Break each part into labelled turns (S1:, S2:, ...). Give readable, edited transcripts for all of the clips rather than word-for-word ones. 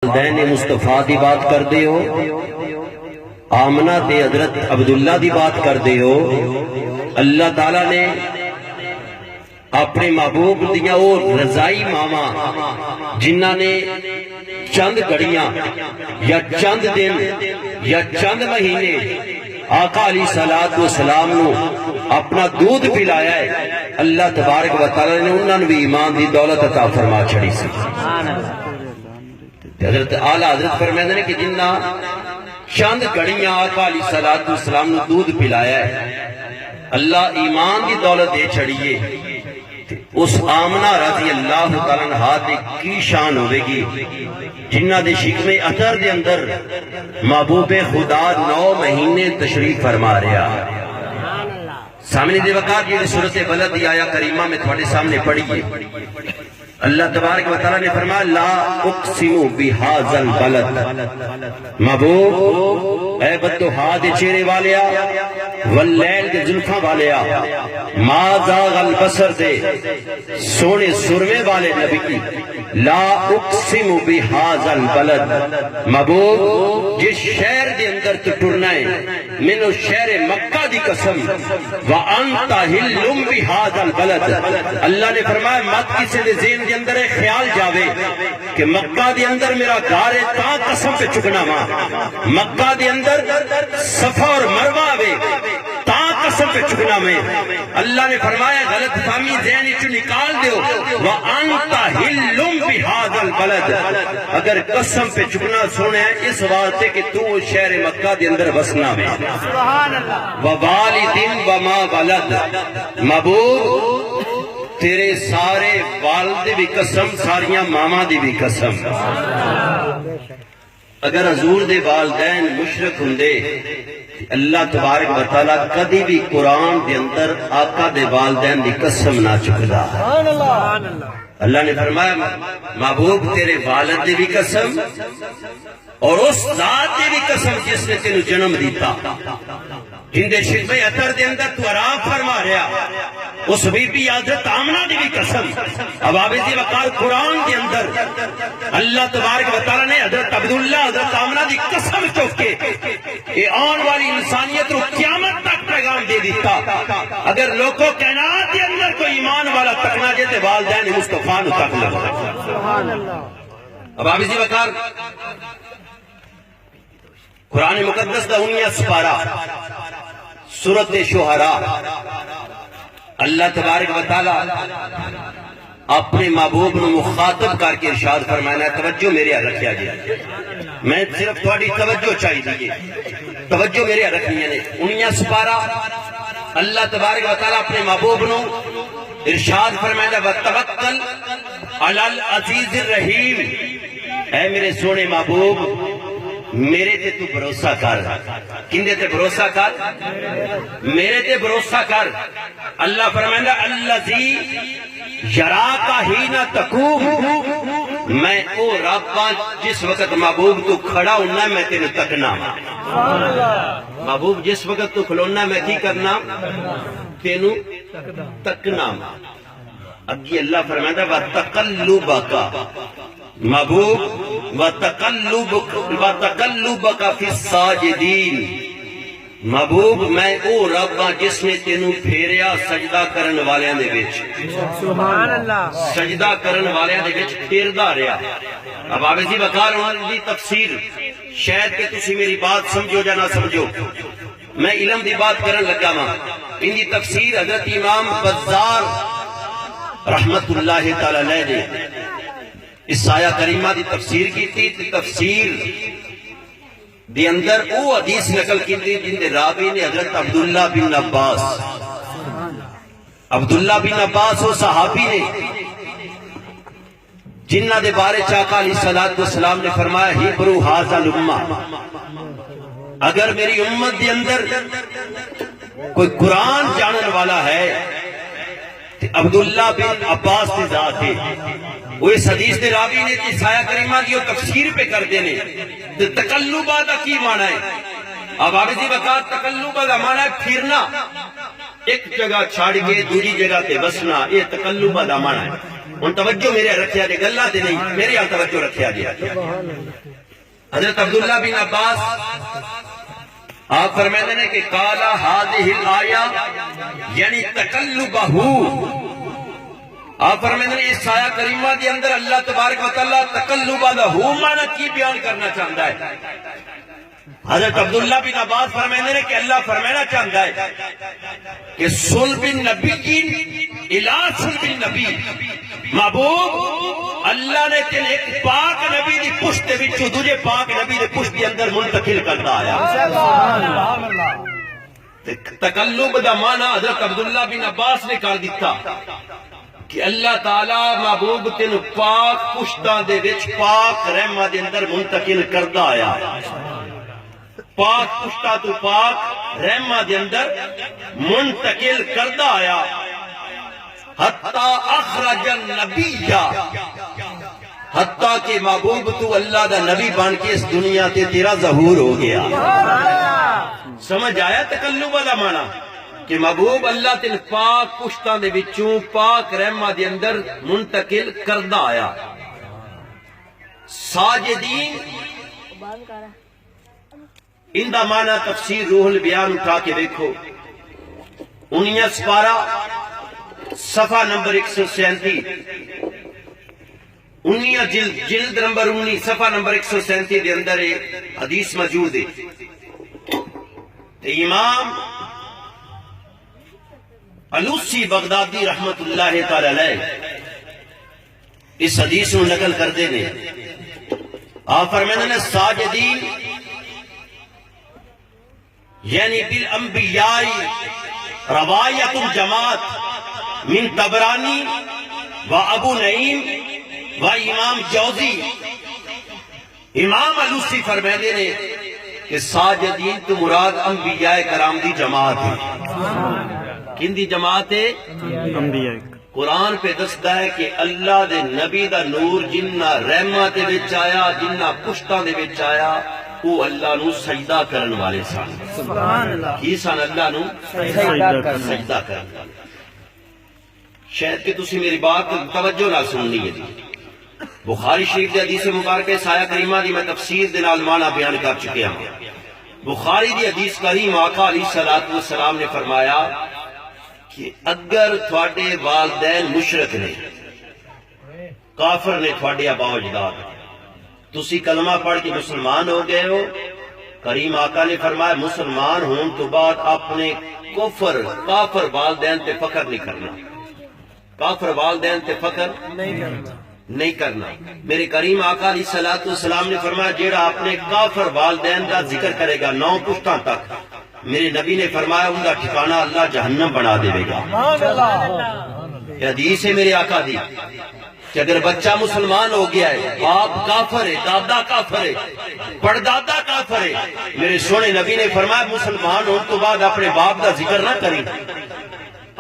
S1: والدین مصطفیٰ دی بات کر دے ہو، آمنہ تے حضرت عبداللہ دی بات کر دے ہو، اللہ تعالیٰ نے اپنے محبوب دیا وہ رضائی ماما جنہ نے چند گھڑیاں یا چند دن یا چند مہینے آقا علیہ السلام نو اپنا دودھ پلایا ہے، اللہ تبارک و تعالی نے انہوں نے بھی ایمان دی دولت عطا فرما چھڑی سی۔ حضرت اعلیٰ حضرت فرمائے ہیں کہ جنہ چند گھڑیاں آقا علیہ السلام نو دودھ پلایا ہے، اللہ ایمان دی دولت دے چھڑیے، اس آمنہ رضی اللہ تعالیٰ عنہ دے کی شان ہوئے گی جنہ دے شکم اثر دے اندر محبوب خدا 9 مہینے تشریف فرما رہا۔ سامنے دے وقات یہ سورۃ بلد دی آیا کریمہ میں تھوڑے سامنے پڑھیے، اللہ تبارک و تعالیٰ نے فرمایا لا اقسم بہذا البلد، محبوب اے بدوحا دے چہرے والیا واللیل دے زلفاں والیا ما زاغ البصر دے سونے سرمے والے نبی کی لا اقسم بہذا البلد، محبوب جس شہر دے اندر تو ٹرنا ہے منو شہر مکہ دی قسم وانت حلم بہذا البلد، اللہ نے فرمایا مت کسی دے ذہن دے اندر خیال جاوے کہ مکہ دے اندر میرا گھر ہے تا قسم پہ چکنا ماں، مکہ دے اندر صفا اور مروہ آوے تا قسم پہ چکنا میں، اللہ نے فرمایا غلط فہمی ذہن چو نکال دیو وَأَنْتَ حِلٌّ بِهَذَا الْبَلَدِ، اگر قسم پہ چکنا سونے ہیں اس واسطے کہ تو شہر مکہ دے اندر بسنا میں، وَوَالِدٍ وَمَا وَلَدٍ، محبوب تیرے سارے والد بھی قسم ساریاں ماما دی بھی قسم، اگر حضور دے والدین مشرک ہندے اللہ تبارک و تعالیٰ کدی بھی قرآن دے اندر آقا دے والدین دی قسم نہ چکدا۔ اللہ نے فرمایا محبوب تیرے والد دی بھی قسم اور اس ذات دی بھی قسم جس نے تینوں جنم دیتا، جن دے شکم اثر دے اندر تو عراب فرما رہا، اس بی بی حضرت آمنہ دی بھی قسم، اب آبیزی وقار قرآن دے اندر اللہ تبارک و تعالیٰ نے حضرت عبداللہ حضرت آمنہ دی قسم چوکے کہ آن والی انسانیت رو قیامت تک پیغام دے دیتا، اگر لوگوں کائنات دے اندر کوئی ایمان والا تکنا جے تے والدین مصطفیٰ نو تک لگا۔ اب آبیزی وقار قرآن مقدس دا 19 سپارہ سورۃ شعراء، اللہ تبارک و تعالی اپنے محبوب نو مخاطب کر کے ارشاد فرمانا ہے، توجہ میرے ہاں رکھیا جائے، میں صرف تھوڑی توجہ چاہیے دیئے، توجہ میرے ہاں رکھنی ہے۔ 19 سپارہ اللہ تبارک و تعالی اپنے محبوب نو ارشاد فرمانا ہے وَتَوَكَّلْ عَلَى الْعَزِيزِ الرَّحِيمِ، اے میرے سونے محبوب میرے تے تو بھروسہ کر، کندے تے بھروسہ کر؟ میرے تے بھروسہ کر۔ اللہ فرمائندہ الذی یراک حین تقوم، میں او رب جس وقت محبوب تو کھڑا ہونا میں تیرے تکنا، محبوب جس وقت تو کھلونا میں کی کرنا تینو تکنا۔ اگی اللہ فرمائندہ وَتَقَلُّبَكَ، محبوب وَتَقَلُّبَكَ فِي السَّاجِدِينَ، محبوب میں او رب جس نے تینوں پھیریا سجدہ کرن والیاں دے وچ، سجدہ کرن والیاں دے وچ پھیردا رہیا۔ اب آبیزی وقار ہونے دی تفسیر شاید کہ تسی میری بات سمجھو یا نہ سمجھو، میں علم دی بات کرن لگا ماں، ان دی تفسیر حضرت امام بزار رحمت اللہ تعالیٰ علیہ نے اس آیہ کریمہ دی تفسیر کی تھی، تفسیر دی اندر او حدیث نقل کی تھی جن دے راوی نے حضرت عبداللہ بن عباس، عبداللہ بن عباس وہ صحابی نے جنہ دے بارے آقا علیہ السلام نے فرمایا ہبرو ھذا الامہ، اگر میری امت دے اندر کوئی قرآن جانن والا ہے عبداللہ بن عباس کی ذات ہے، وہ اس حدیث دے راوی نے اس آیہ کریمہ کی تفسیر پہ کر دینے تقلبہ دا کی معنی ہے۔ اب آبیزی وقات تقلبہ دا معنی ہے پھرنا، ایک جگہ چھاڑ کے دوسری جگہ تے بسنا، یہ تقلبہ دا معنی ہے۔ ان توجہ میرے رکھیا جائے، گلہ دے نہیں، میرے یہاں توجہ رکھیا جائے۔ حضرت عبداللہ بن عباس آپ فرماتے ہیں کہ قالا هذه الآیہ یعنی تقلبہ، آپ فرماتے ہیں اس آیہ کریمہ کے اندر اللہ تبارک و تعالیٰ تقلبہ لہو معنی کی بیان کرنا چاہتا ہے۔ حضرت عبداللہ بن عباس فرماتے ہیں کہ اللہ فرمانا چاہتا ہے کہ صلب النبی الی صلب النبی، محبوب اللہ نے تین ایک پاک نبی دی پشت دے وچوں دوجے پاک نبی دی پشت دے اندر منتقل کرتا آیا۔ تقلب دا معنی حضرت عبداللہ بن عباس نے کر دیتا کہ اللہ تعالیٰ محبوب تین پاک پشتاں دے وچ پاک رحمہ دے اندر منتقل کرتا آیا، پاک پشتہ تو پاک رحمہ دے اندر منتقل کرتا آیا، حتیٰ اخرج النبی، حتیٰ کہ محبوب تو اللہ دا نبی بن کے اس دنیا تے تیرا ظہور ہو گیا۔ سمجھ آیا تقلب والا معنی کہ محبوب اللہ تین پاک پشتاں دے وچوں پاک رحمہ دے اندر منتقل کردا آیا۔ ساجدین ان دا معنی تفسیر روح البیان اٹھا کے دیکھو، 19 سپارہ صفحہ نمبر 137، 19 جلد نمبر 19 صفحہ نمبر 137 دے اندر ایک حدیث موجود ہے۔ امام علوسی بغدادی رحمت اللہ تعالی علیہ اس حدیث کو نقل کر دینے، آپ فرماتے ہیں ساجدین یعنی بالانبیاء روایت الجماعت من طبرانی و ابو نعیم و امام جوزی، امام علوسی فرماتے ہیں کہ ساجدین تو مراد انبیاء کرام دی جماعت ہے۔ کن دی جماعت ہے؟ انبیاء۔ قرآن پہ دستا ہے کہ اللہ دے نبی دا نور جنہ رحمہ دے وچ آیا، جنہ پشتاں دے وچ آیا، وہ اللہ نو سجدہ کرن والے سن۔ سبحان اللہ، کی سن اللہ نو سجدہ کرن والے۔ شاید کہ تسی میری بات توجہ نہ سننی ہے۔ بخاری شریف دی حدیث مبارکہ اس آیہ کریمہ دی میں تفسیر دے نال معنی بیان کر چکے ہوں۔ بخاری دی حدیث کریم آقا علیہ السلام نے فرمایا کہ اگر تھوڑے والدین مشرک نے، کافر نے، تھوڑے آبا و اجداد، تسی کلمہ پڑھ کے مسلمان ہو گئے ہو، کریم آقا نے فرمایا مسلمان ہون تو بعد اپنے کافر والدین تے فخر نہیں کرنا، کافر والدین تے فخر نہیں کرنا۔ میرے کریم آقا علیہ السلام نے فرمایا جیڑا اپنے کافر والدین کا ذکر کرے گا 9 پشتاں تک، میرے نبی نے فرمایا ان کا ٹھکانہ اللہ جہنم بنا دے گا۔ یہ حدیث ہے میرے آقا دی کہ اگر بچہ مسلمان ہو گیا ہے، باپ کافر ہے، دادا کافر ہے، پردادا کافر ہے، میرے سونے نبی نے فرمایا مسلمان ہون تو بعد اپنے باپ کا ذکر نہ کریں،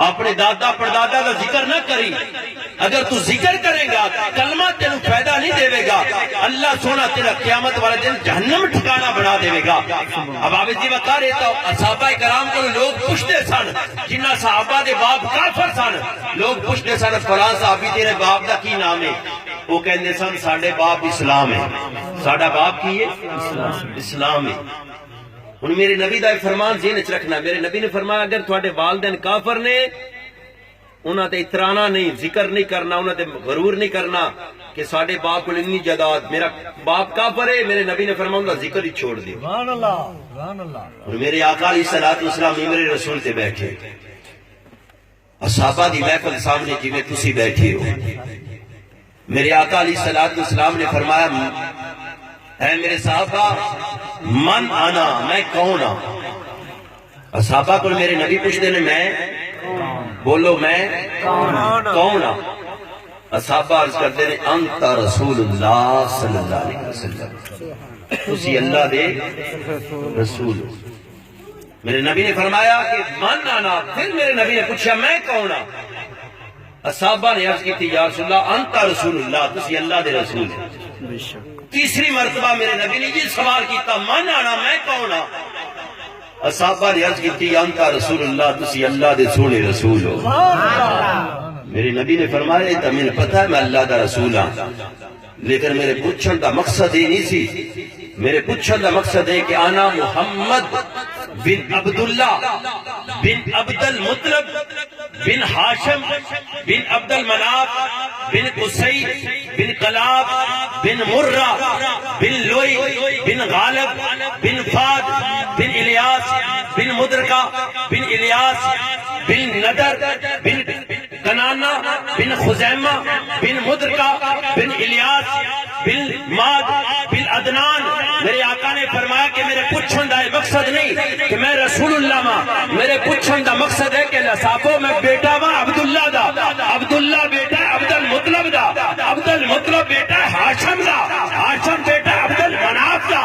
S1: اپنے دادا پردادا کا ذکر نہ کری۔ اگر تو ذکر کرے گا کلمہ تینو فائدہ نہیں دے گا، اللہ سونا تیرا قیامت والے دن جہنم ٹھکانہ بنا دے گا۔ اب آپ جی بتا رہے تو صحابہ کرام کو لوگ پوچھتے سن، جنہ صحابہ دے باپ کافر سن، لوگ پوچھتے سن فلاں صحابی تیرے باپ دا کی نام ہے؟ وہ کہندے سن ساڈے باپ اسلام ہے۔ ساڈا باپ کی ہے؟ اسلام ہے۔ ان میرے نبی دا فرمان ذہن وچ رکھنا، میرے نبی نے فرمایا اگر تھوڑے والدین کافر نے، انہاں تے اترانا نہیں، ذکر نہیں کرنا، انہاں تے غرور نہیں کرنا کہ ساڈے باپ کو اتنی جائیداد، میرا باپ کافر ہے، میرے نبی نے فرمایا انہاں ذکر ہی چھوڑ دیو۔ سبحان اللہ، سبحان اللہ۔ اور میرے آقا علیہ السلام میرے رسول تے بیٹھے، صحابہ دی محفل سامنے جویں تسی بیٹھے ہو، میرے آقا علیہ السلام نے فرمایا اے میرے صحابہ من آنا، میں کون ہاں؟ صحابہ کو میرے نبی پوچھتے ہیں میں، بولو میں کون ہاں؟ صحابہ عرض کرتے ہیں انت رسول اللہ صلی اللہ علیہ وسلم، تسی اللہ دے رسول۔ میرے نبی نے فرمایا کہ من آنا، پھر میرے نبی نے پوچھا میں کون ہاں؟ صحابہ نے عرض کی تھی یا رسول اللہ انت رسول اللہ، تسی اللہ دے رسول۔ تیسری مرتبہ میرے نبی نے یہ سوال کیتا من آنا، میں کون ہاں؟ صحابہ نے عرض کی تھی انت رسول اللہ، تسی اللہ دے سونے رسول ہو۔ میرے نبی نے فرمایا تو مجھے پتہ ہے میں اللہ دا رسول ہاں، لیکن میرے پوچھن دا مقصد ہی نہیں سی، میرے پوچھن دا مقصد ہے کہ آنا محمد بن عبداللہ بن عبد المطلب بن ہاشم بن عبد المناف بن قصی بن کلاب بن مرہ بن لوئی بن غالب بن فاد بن الیاس بن مدرکہ بن الیاس بن ندر بن کنانا بن خزیمہ بن مدرکہ بن الیاس بن ماد بن عدنان۔ میرے آقا نے فرمایا کہ میرے پوچھن دا مقصد نہیں کہ میں رسول اللہ ماں، میرے پوچھن دا مقصد ہے کہ لسافو میں بیٹا ماں عبداللہ دا، عبداللہ بیٹا ہے عبد المطلب دا، عبد المطلب بیٹا ہے ہاشم دا، ہاشم بیٹا ہے عبد المناف دا،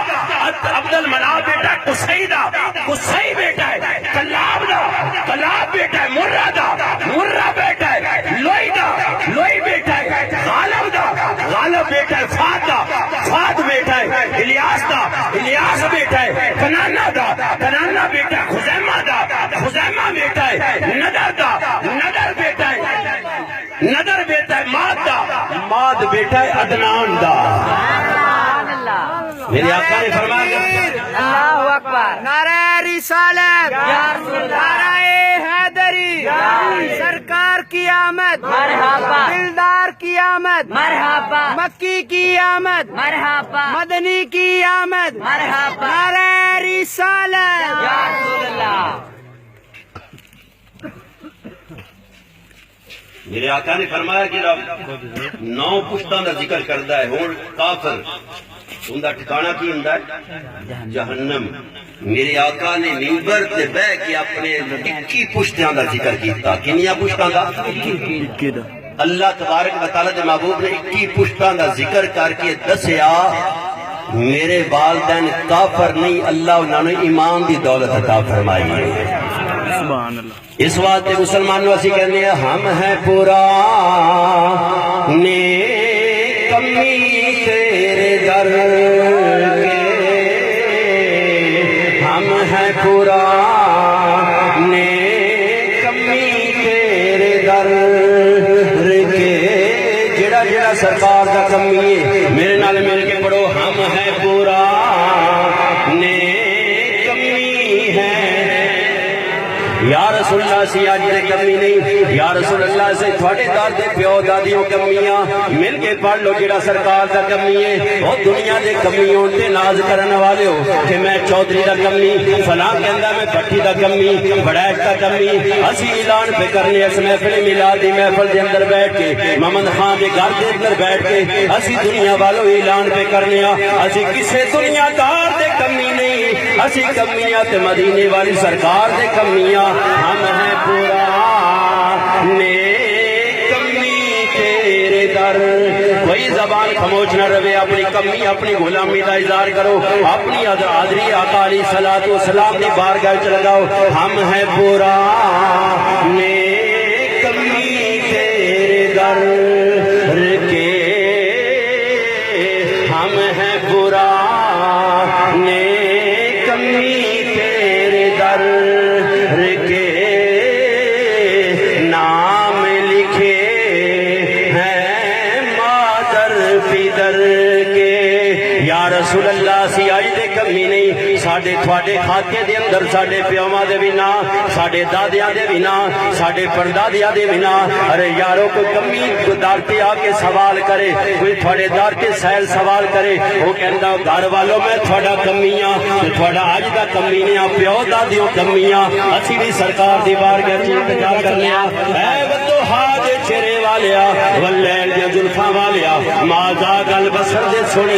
S1: عبد المناف بیٹا ہے قصی دا، قصی بیٹا ہے کلاب دا، کلاب بیٹا ہے مرہ دا، مرہ بیٹا ہے لوئی دا، لوئی بیٹا ہے غالب دا، غالب بیٹا ہے فاد دا، فاد بیٹا ہے الیاس دا، الیاس بیٹا ہے کنانا دا، کنانا بیٹا ہے خزیمہ دا، خزیمہ بیٹا ہے ندر دا، ندر بیٹا ہے ندر بیٹا ہے ماد دا، ماد بیٹا ہے عدنان دا۔ میرے آقا نے فرمایا
S2: اللہ اکبر، نعرہ رسالت، نعرہ حیدری، سرکار کی آمد، مرحبا، دلدار کی آمد، مرحبا، مکی کی آمد، مرحبا، مدنی کی آمد، مرحبا، نعرہ رسالت یا رسول اللہ۔
S1: میرے آقا نے فرمایا کہ رب 9 پشتاں دا ذکر کردا ہے، ہون کافر ان دا ٹھکانہ کی ہوندا ہے جہنم۔ میرے آقا نے منبر تے بیٹھ کے اپنے 21 پشتاں دا ذکر کیتا۔ کنیاں پشتاں دا؟ اللہ تبارک و تعالیٰ دے محبوب نے 21 پشتاں دا ذکر کر کے دسیا میرے والدین کافر نہیں، اللہ انہوں نے ایمان دی دولت عطا فرمائی ہے۔ اس واسطے مسلمانوں اسی کہنے ہیں ہم ہیں پرانے کمی تیرے در کے، ہم ہیں پرانے کمی تیرے در کے، جڑا جڑا سرکار دا کمی ہے میرے نال مل کے پڑھو، ہم ہیں پرانے کمی ہے۔ یا رسول اللہ سے آج دے کمی نہیں، یا رسول اللہ سے تھوڑے دار دے پیو دادیوں کمیاں مل کے پڑھ لو جڑا سرکار دا کمی ہے۔ وہ دنیا دے کمیوں تے ناز کرنے والے ہو کہ میں چودھری دا کمی، فلاں کہندا میں بھٹی دا کمی، بڑیچ دا کمی، اسی اعلان پہ کرنے اس محفل میلادی محفل دے اندر بیٹھ کے محمد خان دے گھر دے اندر بیٹھ کے اسی دنیا والوں اعلان پہ کرنے اسی کسے دنیا دار دے کمی نہیں، اسی کمیاں تے مدینے والی سرکار دے کمیاں، ہم ہیں پرانے کمی تیرے در۔ کوئی زبان خاموش نہ رہے، اپنی کمی اپنی غلامی دا اظہار کرو، اپنی حاضری آقا علیہ الصلوۃ والسلام دی بارگاہ وچ لگاؤ، ہم ہیں پرانے کمی تیرے در کے، ہم ہیں پرانے کمی تیرے در کے، نام لکھے ہیں مادر پیدر کے۔ یا رسول اللہ سی آج دے کمی نہیں، ساڑھے تھوڑے خاتے دے اندر ساڑھے پیومہ دے بنا، ساڑھے دادیاں دے بنا، ساڑھے پردادیاں دے بنا۔ ارے یاروں کو کمی دارتے آکے سوال کرے، کوئی تھوڑے دارتے سیل سوال کرے، وہ کہندہ گھر والوں میں تھوڑا کمیاں، تھوڑا آج دا کمینیاں پیو دادیوں کمیاں، اسی بھی سرکار دی بارگاہ چیز کر کرنیا۔ اے بدو حاج چرے والیا، واللیل دے جلفاں والیا، مازا گل بسر دے سونے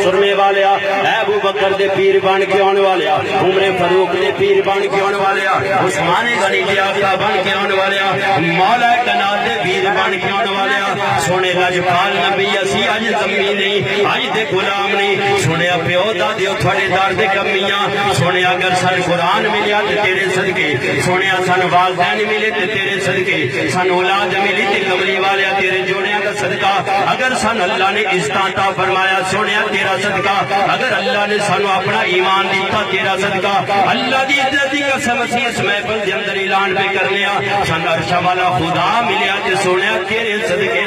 S1: سرمے والیا، اے ابو بکر دے پیر بان کے آنے والیا، عمر فاروق دے پیر بان کے آنے والیا، عثمان غنی دے آقا بان کے آنے والیا، مولا کائنات دے پیر بان کے آنے والیا۔ سونے لاجپال نبی اسی آج زمین نہیں، آج دے غلام نہیں، سونے پیو دادیو تھوڑے دار دے کمیاں، سونے اگر سن قرآن ملیا تے تیرے صدقے، سونے سن والدین ملے تے تیرے صدقے، سن اولاد ملی تے کملی والیا تیرے جوڑیاں کا صدقہ اگر سان اللہ نے عزت عطا فرمایا سونے تیرا صدقہ اگر اللہ نے سانو اپنا ایمان دیتا تیرا صدقہ اللہ دی عزت دی قسم اسی اس محفل دے اندر اعلان پہ کرنے سان عرش والا خدا ملیا تے سونے تیرے صدقے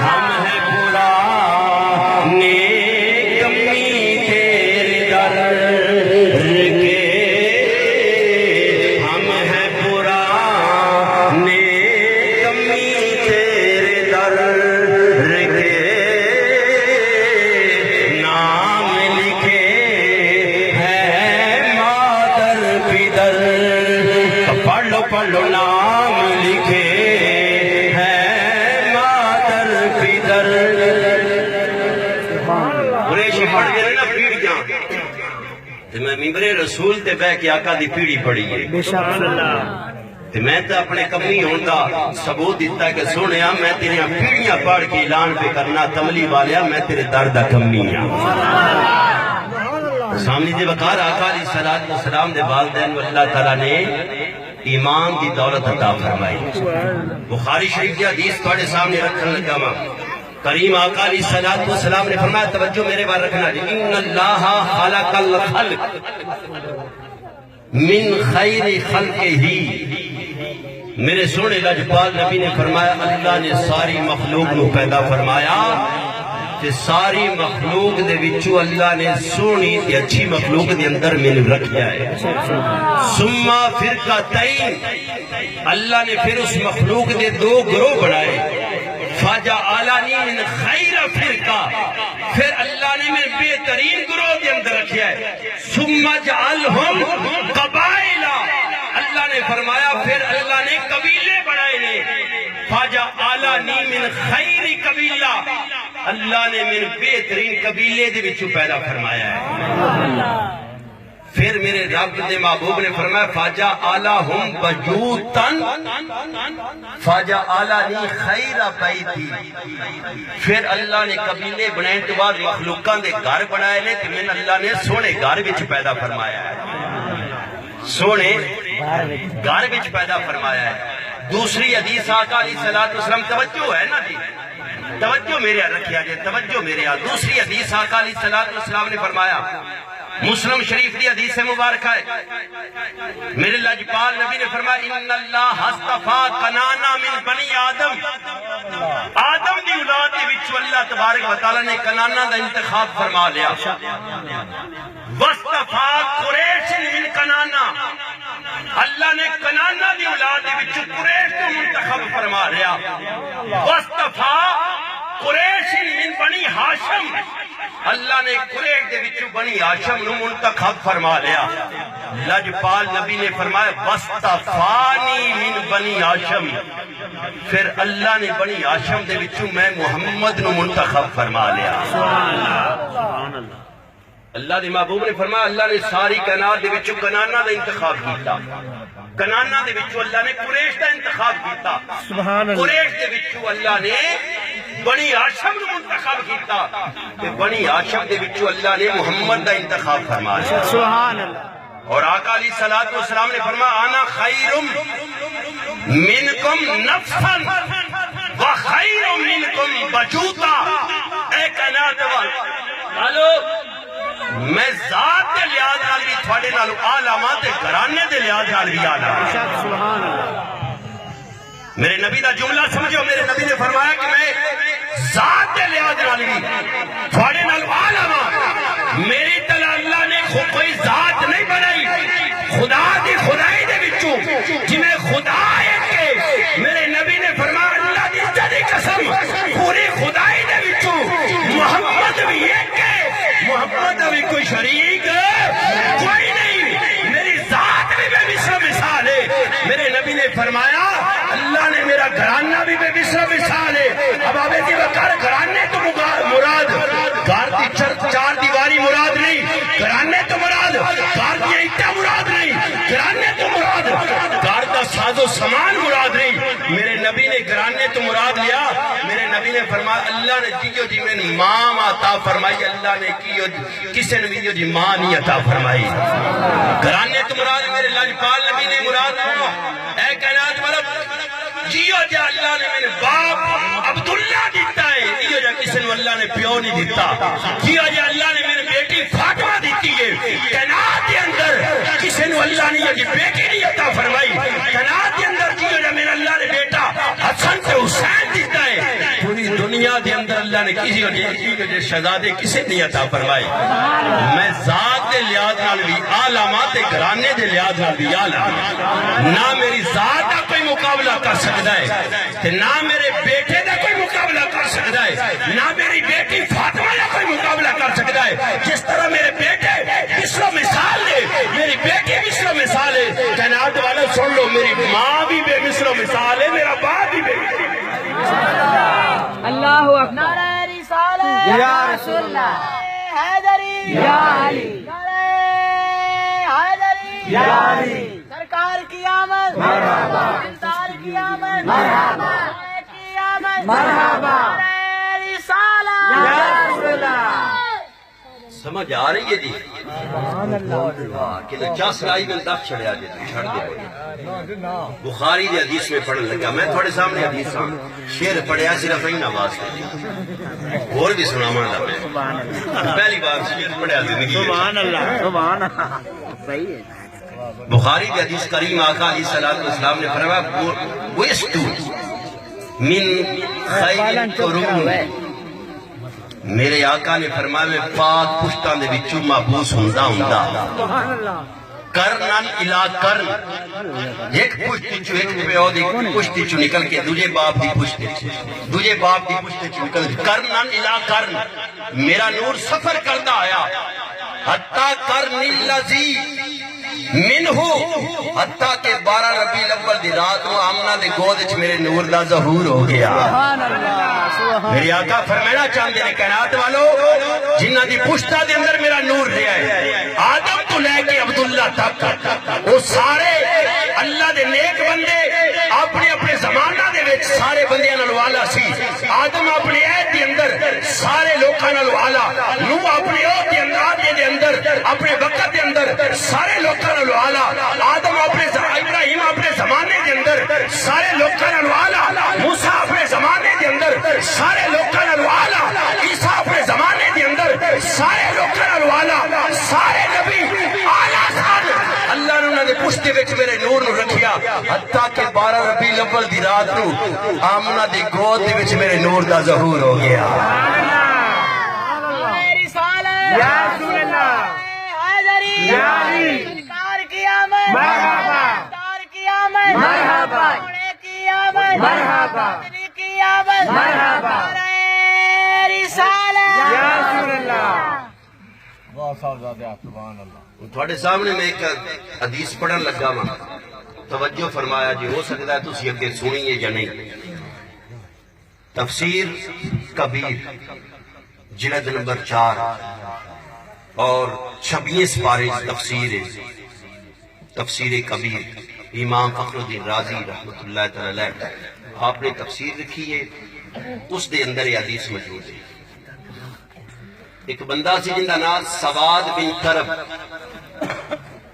S1: ہم ہے پرانے کمی تیرے در کے ہم ہے پرانے کمی تیرے در کے نام لکھے ہے مادر پیدر پڑھ لو نام لکھے ہے مادر پیدر قریش پڑھ گئے نا پیڑیاں تے میں ممبر رسول تے بہ کے آقا دی پیڑی پڑھی ہے تے میں تے اپنے کمی ہون دا ثبوت دیتا کہ سونیا میں تیرے پیڑیاں پڑھ کے اعلان پہ کرنا تملی والیا میں تیرے درد کمی ہوں سامنے دے وقار آقا علیہ الصلوۃ والسلام دے والدین اللہ تعالیٰ نے ایمان دی دولت عطا فرمائی بخاری شریف کی حدیث تھوڑے سامنے رکھنے لگا ماں کریم آقا علیہ الصلوۃ والسلام نے فرمایا توجہ میرے بار رکھنا جی ان اللہ خلق الخلق من خیر خلق ہی میرے سونے لجپال نبی نے فرمایا اللہ نے ساری مخلوق نو پیدا فرمایا کہ ساری مخلوق دے وچو اللہ نے سونی تے اچھی مخلوق دے اندر میں رکھیا ہے ثم فرقتین اللہ نے پھر اس مخلوق دے دو گروہ بنائے فجعلنی من خیر فرقہ پھر اللہ نے میں بہترین گروہ دے اندر رکھیا ہے ثم جعلہم قبائل اللہ نے فرمایا پھر اللہ نے قبیلے بنائے نے فجعلنی من خیر قبیلہ اللہ نے من بہترین قبیلے دے وچوں پیدا فرمایا ہے پھر میرے رب دے محبوب نے فرمایا فجعلہم بیوتن فجعلنی خیر بیتی پھر اللہ نے قبیلے بنائے کے بعد مخلوقاں دے گھر بنائے نے کہ من اللہ نے سونے گھر وچ پیدا فرمایا ہے سونے گھر وچ پیدا فرمایا ہے دوسری حدیث آقا علیہ الصلوۃ والسلام توجہ ہے نا جی توجہ میرے رکھیا جائے توجہ میرے دوسری حدیث آقا علیہ الصلوۃ والسلام نے فرمایا مسلم شریف دی حدیث مبارکہ ہے میرے لجپال نبی نے فرمایا ان اللہ اصطفیٰ کنانا من بنی آدم آدم دی اولاد دے وچ اللہ تبارک و تعالی نے کنانا دا انتخاب فرما لیا واصطفیٰ قریش من کنانا اللہ نے کنانا دی اولاد دے وچ قریش کو منتخب فرما لیا واصطفیٰ قریش من بنی ہاشم اللہ نے قریش دے وچوں بنی ہاشم نو منتخب فرما لیا لجپال نبی نے فرمایا واصطفانی من بنی ہاشم پھر اللہ نے بنی ہاشم دے وچوں میں محمد نو منتخب فرما لیا سبحان اللہ اللہ دے محبوب نے فرمایا اللہ نے ساری کائنات دے وچوں کنانا دا انتخاب کیتا کنانا دے وچوں اللہ نے قریش دا انتخاب کیتا سبحان اللہ قریش دے وچوں اللہ نے بنی ہاشم نو منتخب کیتا کہ بنی ہاشم دے وچوں اللہ نے محمد دا انتخاب فرمایا سبحان اللہ اور آقا علیہ الصلوۃ والسلام نے فرمایا انا خیر منکم نفسا وخیر منکم بجوتا اے کائنات والو میں ذات دے لحاظ نال بھی تھوڑے نال اعلیٰ ماں تے گھرانے دے لحاظ نال بھی اعلیٰ سبحان اللہ میرے نبی دا جملہ سمجھو میرے نبی نے فرمایا کہ میں ذات دے لحاظ نال بھی تھوڑے نال اعلیٰ ماں میری طرح اللہ نے کوئی ذات نہیں بنائی خدا دی خدائی دے وچوں جنہیں خدا ایک کے میرے نبی نے فرمایا اللہ دی عزت دی قسم پوری خدائی دے وچوں محمد بھی ایک کے محمد ابھی کوئی شریک کوئی نہیں میری ذات بھی بے مثل مثال ہے میرے نبی نے فرمایا اللہ نے میرا گھرانہ بھی بے مثل مثال ہے اب آبے کی وقار گھرانے تو مراد گھر کی چار دیواری مراد نہیں گھرانے تو مراد گھر کی اینٹا مراد نہیں گھرانے تو مراد گھر کا ساز و سامان مراد نہیں میرے نبی نے گھرانے تو مراد لیا میرے نبی نے فرمایا اللہ نے جیو جی میں ماں عطا فرمائی اللہ نے کسی نے بھی جی ماں نہیں عطا فرمائی گھرانے تو مراد میرے لجپال نبی نے مراد اے کائنات والا جیو جا اللہ نے میرے باپ عبداللہ دیتا ہے جیو جا کسی نے اللہ نے پیو نہیں دیتا جیو جا اللہ نے میرے بیٹی فاطمہ دیتی ہے کائنات کے اندر کسی نے اللہ نے یہ بیٹی نہیں عطا فرمائی کائنات کے اندر جیو جا میرا اللہ نے بیٹا حسن سے حسین دیتا ہے پوری دنیا کے اندر اللہ نے کسی کو شہزادے کسے نہیں عطا فرمائی میں ذات دے لحاظ نال بھی علامات گھرانے دے لحاظ نال بھی اعلیٰ نہ میری ذات کا کوئی مقابلہ کر سکتا ہے نہ میرے بیٹے کا کوئی مقابلہ کر سکتا ہے نہ میری بیٹی فاطمہ کا کوئی مقابلہ کر سکتا ہے جس طرح میرے بیٹے مثل و مثال ہے میری بیٹی مثل و مثال ہے کائنات والے سن لو میری ماں بھی بے مثل و مثال ہے میرا باپ بھی بے مثل
S2: اللہ اکبر نعرہ رسالت یا رسول اللہ حیدری یا علی نعرہ حیدری یا علی سرکار کی آمد مرحبا دلدار کی آمد مرحبا کی آمد مرحبا نعرہ رسالت یا رسول اللہ
S1: سمجھ آ رہی ہے جی کہ چاس لائی میں دف چھڑیا جی چھڑ دے بخاری دی حدیث میں پڑھن لگا میں تھوڑے سامنے حدیث شعر پڑھیا صرف ہی نواز اور بھی سنا ماندا میں پہلی بار شعر پڑھیا زندگی
S2: سبحان اللہ سبحان اللہ صحیح ہے
S1: بخاری دی حدیث کریم آقا علیہ السلام نے فرمایا وَإِسْتُ مِن خَيْرِ الْقُرُونِ میرے آقا نے فرمایا میں پاک پشتان دے وچوں محبوس ہوندا کرنن الا کرن ایک پشتی چو ایک پیو دی پشتی چو نکل کے دوجے باپ دی پشتی دوجے باپ دی پشتی چو نکل کے کرنن الا کرن میرا نور سفر کردہ آیا حتیٰ کرن اللذی منہو حتیٰ کہ 12 ربیع الاول دی رات و آمنہ دے گودچ میرے نور دا ظہور ہو گیا میری آقا فرمائنا چاہتے ہیں کائنات والو جنہ دی پشتہ دے اندر میرا نور دیا ہے آدم تو لے کے عبداللہ تک وہ سارے اللہ دے نیک بندے اپنے اپنے زمانہ دے وچ سارے بندیاں نال والا سی آدم اپنے عہد دے اندر سارے لوکاں نال والا نوح اپنے عہد دے اندر اپنے وقت دے اندر سارے لوکاں نال والا آدم اپنے ابراہیم اپنے زمانے دے اندر سارے لوکاں نال والا موسیٰ اپنے زمانے دے اندر سارے لوکاں نال والا عیسیٰ اپنے زمانے دے اندر سارے لوکاں نال والا سارے نبی اعلیٰ سن اللہ نے انہوں نے پشتے وچ میرے نور نو رکھیا حتیٰ کہ 12 ربیع الاول دی رات نو آمنہ دی گود دے وچ میرے نور دا ظہور ہو گیا
S2: یا رسول اللہ حیدری یا علی سرکار کی آمد مرحبا سرکار کی آمد مرحبا گھوڑے کی آمد مرحبا تیری کی آمد مرحبا نعرہ رسالت یا رسول اللہ
S3: واہ صاحبزادے سبحان اللہ
S1: تھوڑے سامنے میں ایک حدیث پڑھن لگا ماں توجہ فرمایا جی ہو سکتا ہے تسی اگے سنیے یا نہیں تفسیر کبیر جلد نمبر 4 اور 26 پارے تفسیر کبیر امام فخر الدین رازی رحمت اللہ تعالی آپ نے تفسیر لکھی ہے اس دے اندر یہ حدیث موجود ہے ایک بندہ سی جن کا نام سواد بن کرب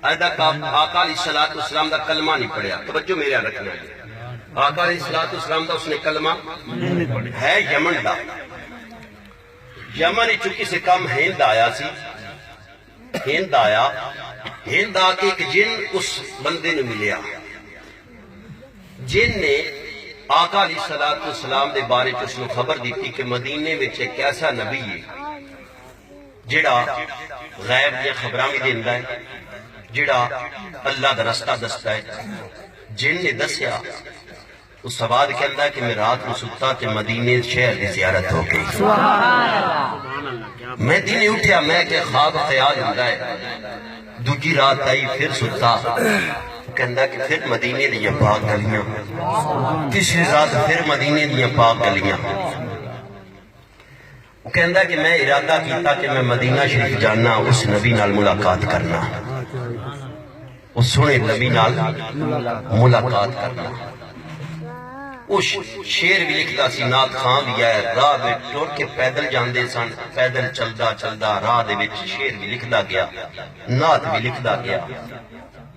S1: آقا علیہ السلام دا کلمہ نہیں پڑھیا توجہ میرے یہاں رکھنا ہے آقا علیہ السلام دا اس نے کلمہ ہے یمن دا یمن چونکہ سے کم ہند آیا سی ہند آیا ہند آ کے ایک جن اس بندے نے ملیا جن نے آقا علیہ السلام دے بارے اس نے خبر دیتی کہ مدینے میں ایک ایسا نبی ہے جڑا غیب یا خبراں بھی دیندا ہے جڑا اللہ دا رستہ دستا ہے جن نے دسیا اس سواد کہندا ہے کہ میں رات کو ستا تے مدینے شہر دی زیارت ہو گئی میں دن اٹھیا میں کہ خواب خیال ہوندا ہے دوجی رات آئی پھر ستا کہندا کہ پھر مدینے دی پاک گلیاں تیسری رات پھر مدینے دی پاک گلیاں وہ کہندا کہ میں ارادہ کیتا کہ میں مدینہ شریف جاننا اس نبی نال ملاقات کرنا اس سنے نبی نال ملاقات کرنا اس شیر بھی لکھتا سی نات خان بھی ہے راہ میں ٹور کے پیدل جاندے سن پیدل چلدا چلدا راہ دے وچ شیر بھی لکھدا گیا نات بھی لکھدا گیا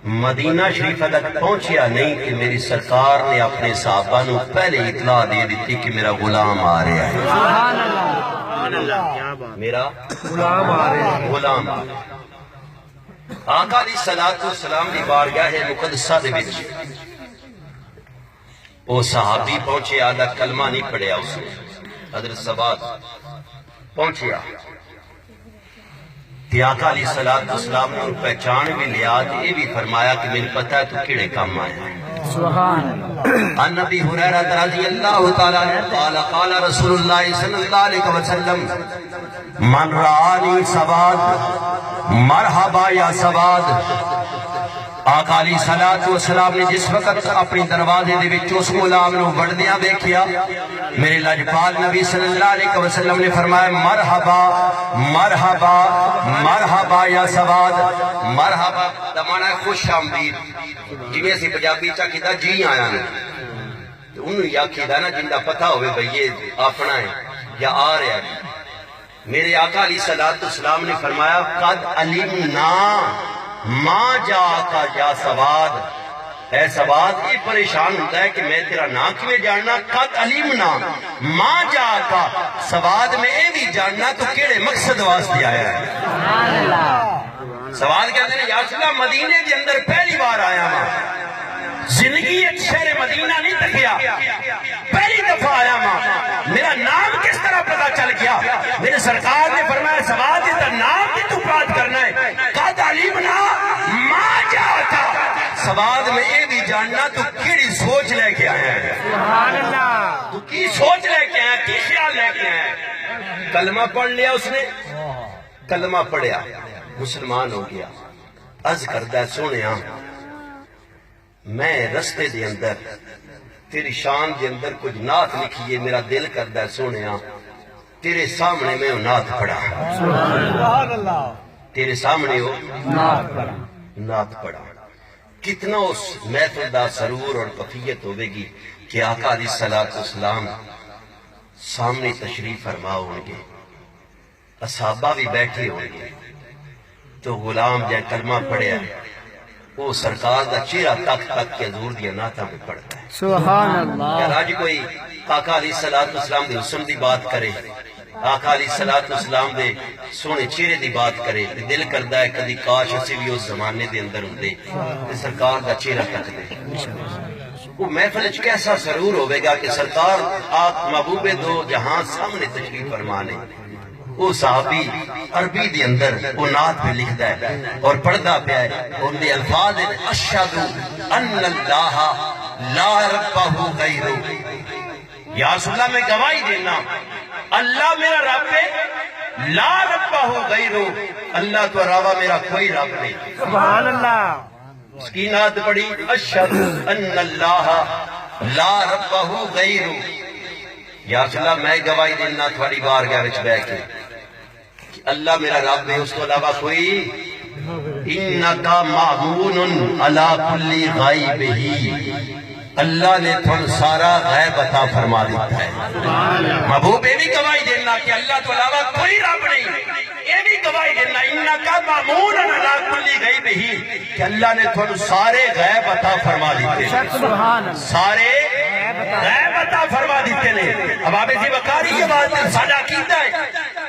S1: مدینہ شریف تک پہنچیا نہیں کہ میری سرکار نے اپنے صحابہ نو پہلے اطلاع دے دیتی کہ میرا غلام آ رہا ہے، میرا غلام آ رہا ہے، غلام آ رہا ہے۔ آقا علیہ الصلوۃ والسلام دی بارگاہ مقدسہ دے وچ وہ صحابی پہنچے، آدھا کلمہ نہیں پڑھیا اس نے، حضرت ثبات پہنچیا کہ آقا علیہ الصلوۃ والسلام نے ان پہچان بھی لیا، یہ بھی فرمایا کہ مجھے پتہ ہے تو کیڑے کام آیا ہے۔
S2: سبحان اللہ۔
S1: عن ابی ہریرہ رضی اللہ تعالی عنہ قال قال رسول اللہ صلی اللہ علیہ وسلم من رآنی سواد مرحبا یا سواد۔ آقا علیہ الصلوۃ والسلام نے جس وقت اپنی دروازے دے وچ اس غلام نو وڑدیاں دیکھیا، میرے لاجپال نبی صلی اللہ علیہ وسلم نے فرمایا مرحبا مرحبا مرحبا یا سواد۔ مرحبا دا معنی ہے خوش آمدید، جویں اسی پنجابی چا کیتا جی آیا نے، انہوں یا کیتا نا جندا پتہ ہوئے بھئی یہ اپنا ہے یا آ رہا ہے۔ میرے آقا علیہ الصلوۃ والسلام نے فرمایا قد علمنا ما جاءک یا سواد۔ اے سواد، یہ پریشان ہوتا ہے کہ میں تیرا نام کیویں جاننا؟ قد علمنا ما جاءک، سواد میں یہ بھی جاننا تو کیڑے مقصد واسطے آیا ہے۔ سواد کہتے ہیں یا رسول اللہ مدینے کے اندر پہلی بار آیا ماں، زندگی ایک شہر مدینہ نہیں تکیا، پہلی دفعہ آیا ماں، میرا نام کس طرح پتا چل گیا؟ میرے سرکار نے فرمایا سواد یہ نام بھی تو بات کرنا ہے، قد علمنا ما جاءک، سواد میں یہ بھی جاننا تو کیڑی سوچ لے کے آیا ہے،
S2: سبحان اللہ۔
S1: تو کی سوچ لے کے آیا، کی خیال لے کے آیا؟ کلمہ پڑھ لیا اس نے، کلمہ پڑھیا مسلمان ہو گیا، عرض کردہ ہے سونیا میں رستے دے اندر تیری شان دے اندر کچھ نعت لکھیے، میرا دل کردہ ہے سونیا تیرے سامنے میں وہ نعت پڑھا،
S3: سبحان اللہ،
S1: تیرے سامنے وہ نعت پڑھا۔ کتنا اس محفل دا سرور اور کفیت ہوئے گی کہ آقا علیہ الصلوۃ والسلام سامنے تشریف فرما ہوں گے، اصحابہ بھی بیٹھے ہوں گے، تو غلام جائے کلمہ پڑھیا وہ سرکار دا چہرہ تک تک کے حضور دیا نعتاں میں پڑھتا ہے۔
S2: سبحان اللہ۔
S1: یا آج کوئی آقا علیہ الصلوۃ والسلام دے حسن دی بات کرے، آقا علیہ الصلوۃ والسلام دے سونے چہرے دی بات کرے، دل کردا ہے کدی کاش اسی بھی اس زمانے دے اندر ہوندے تے سرکار دا چہرہ تک دے۔ وہ محفل وچ کیسا سرور ہوے گا کہ سرکار آپ محبوب دو جہاں سامنے تشریف فرمانے۔ وہ صحابی عربی دے اندر وہ نعت پہ لکھدا ہے اور پڑھدا پیا ہے، ان دے الفاظ ہیں اشہد ان اللہ لا ربہ غیرہ، یا رسول اللہ میں گواہی دینا اللہ میرا رب ہے، لا ربہ غیرہ، اللہ تو علاوہ میرا کوئی رب نہیں۔
S2: سبحان اللہ۔
S1: اس کی نعت پڑھی اشہد ان اللہ لا ربہ غیرہ، یا رسول اللہ میں گواہی دینا تھوڑی بارگاہ وچ بیٹھ کے کہ اللہ میرا رب ہے، اس کو علاوہ کوئی۔ انکا معمون علی کل غیبہ، اللہ نے تھوڑا سارا غیب عطا فرما دیتا ہے۔ محبوب یہ بھی گواہی دینا کہ اللہ تو علاوہ کوئی رب نہیں، یہ بھی گواہی دینا انکا معمون علی کل غیبہ کہ اللہ نے تھوڑا سارے غیب عطا فرما دیتے ہیں،
S2: سبحان اللہ۔
S1: سارے غیب عطا فرما دیتے ہیں۔ اب آپ اسی بکاری کے بعد نے ساجہ کیتا ہے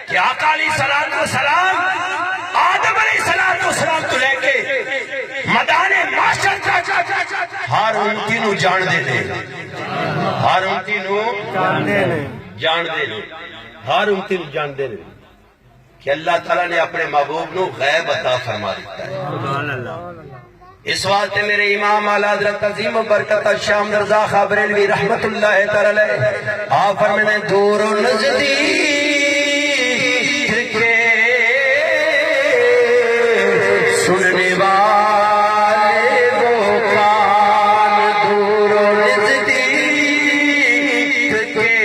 S1: کہ آقا علیہ الصلوۃ والسلام آدم علیہ السلام تو لے کے مدان معاشر تک ہر امتی نو جان دے دے، ہر امتی نو جان دے دے، ہر امتی نو جان دے دے کہ اللہ تعالیٰ نے اپنے محبوب نو غیب عطا فرما دیتا ہے۔ اس واسطے میرے امام اعلی حضرت عظیم برکت شام رضا خان بریلوی رحمت اللہ تعالی علیہ آپ فرماتے ہیں دور و نزدیک کے سننے والے وہ کان، دور و نزدیک کے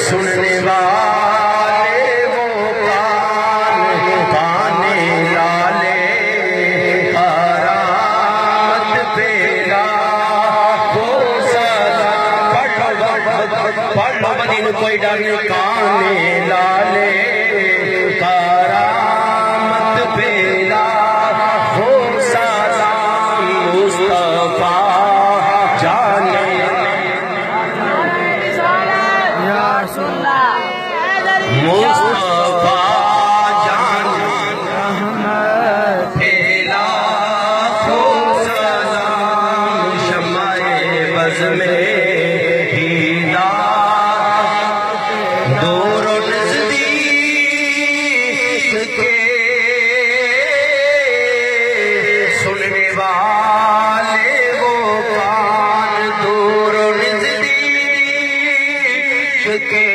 S1: سننے والے وہ کان، کانے لالے کرامت پیدا ہو سلا، پڑھ والے وہ کان دور و نزدیک کے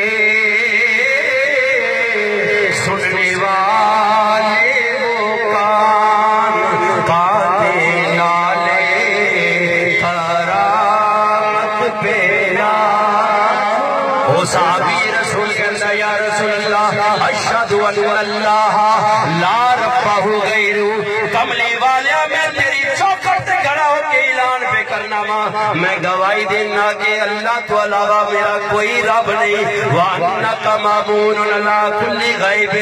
S1: سننے والے وہ کان کانے نالے کرامت پیرا وہ صحابی رسول کے اندر یا رسول اللہ اشہد ان اللہ لا ربہ غیرو کملی والیا میں تیری چوکھٹ سے کھڑا ہو کے اعلان پہ کرنا میں گواہی دینا کہ اللہ تو علاوہ میرا کوئی رب نہیں وَأَنَّكَ مَأْمُونٌ عَلَىٰ كُلِّ غَيْبٍ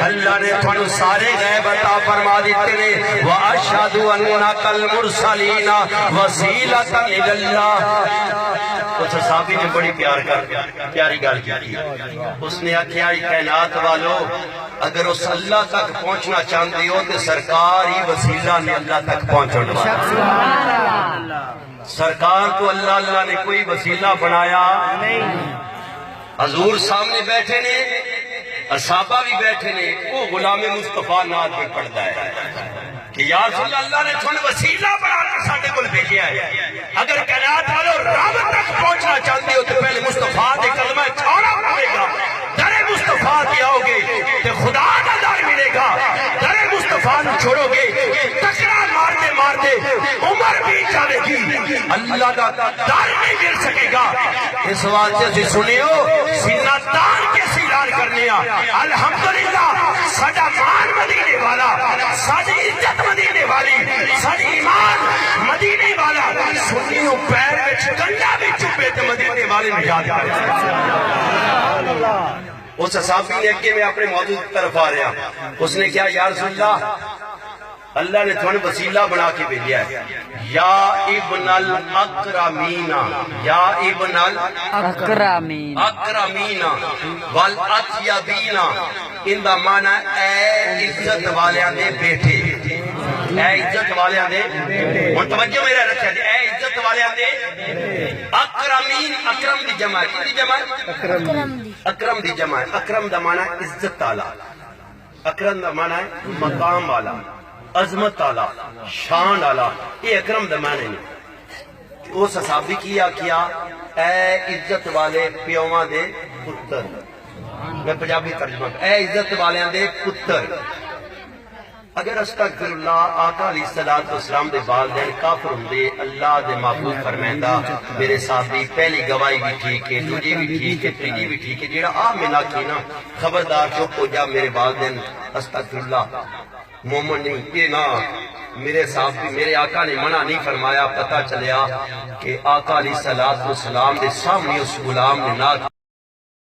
S1: اللہ نے تھانوں سارے غیب عطا فرما دیتے نے وَأَشْهَدُ أَنَّكَ الْمُرْسَلِينَ وَسِيلَةً إِلَى اللَّهِ اس صحابی نے بڑی پیاری گل کی اس نے آکھیا کائنات والو اگر اس اللہ تک پہنچنا چاہتے ہو تو سرکار ہی وسیلہ نے اللہ تک پہنچنے والا سرکار تو اللہ نے کوئی وسیلہ بنایا حضور سامنے بیٹھے نے صحابہ بھی بیٹھے نے وہ غلام مصطفیٰ نعت میں پڑھتا ہے کہ یا رسول اللہ نے تھوڑے وسیلہ بنا کر ساڑھے کو بھیجیا ہے اگر کائنات والو رب تک پہنچنا چاہتے ہو تو پہلے مصطفیٰ دے کلمہ چھوڑا پڑے گا در مصطفیٰ دے آؤ گے تو خدا کا در ملے گا در مصطفیٰ نے چھوڑو گے تکرار مارتے مارتے عمر بھی جانے گی اللہ کا در نہیں مل سکے گا اس واسطے سے سنیو سینہ تان کے سیران کرنے الحمدللہ ساڈا مان مدینے والا ساڈی عزت مدینے والی ساڈی ایمان مدینے والا سنیو پیر وچ کنڈا بھی چپے تے مدینے والے نے یاد کرے اس صحابی نے کہ میں اپنے موضوع کی طرف آ رہا اس نے کیا یا رسول اللہ نے تھوڑے وسیلہ بنا کے بھیجا ہے یا ابن الاکرمین یا ابن الاکرمین والاطیبین ان دا معنی اے عزت والیاں دے بیٹے اے عزت والیاں دے اور توجہ میرا رکھا جائے اے عزت والیاں دے اکرمین اکرم دی جمع ہے کتنی جمع ہے اکرم دی جمع ہے اکرم دا معنی عزت والا اکرم دا معنی مقام والا عظمت والا شان والا یہ اکرم دا معنی نہیں وہ صحابی کیا اے عزت والے پیوواں دے پتر میں پنجابی ترجمہ اے عزت والیاں دے پتر اگر استغفر اللہ آقا علیہ السلام دے والدین کافر ہوندے اللہ دے معبود فرمائندا میرے ساتھ دی پہلی گواہی بھی ٹھیک ہے دوجی بھی ٹھیک ہے تیجی بھی ٹھیک ہے جیڑا آ میں نہ کینا خبردار چپ ہو جا میرے والدین استغفر اللہ مومن نہیں یہ نہ میرے صاحب بھی میرے آقا نے منع نہیں فرمایا پتہ چلیا کہ آقا علیہ السلام دے سامنے اس غلام نے نہ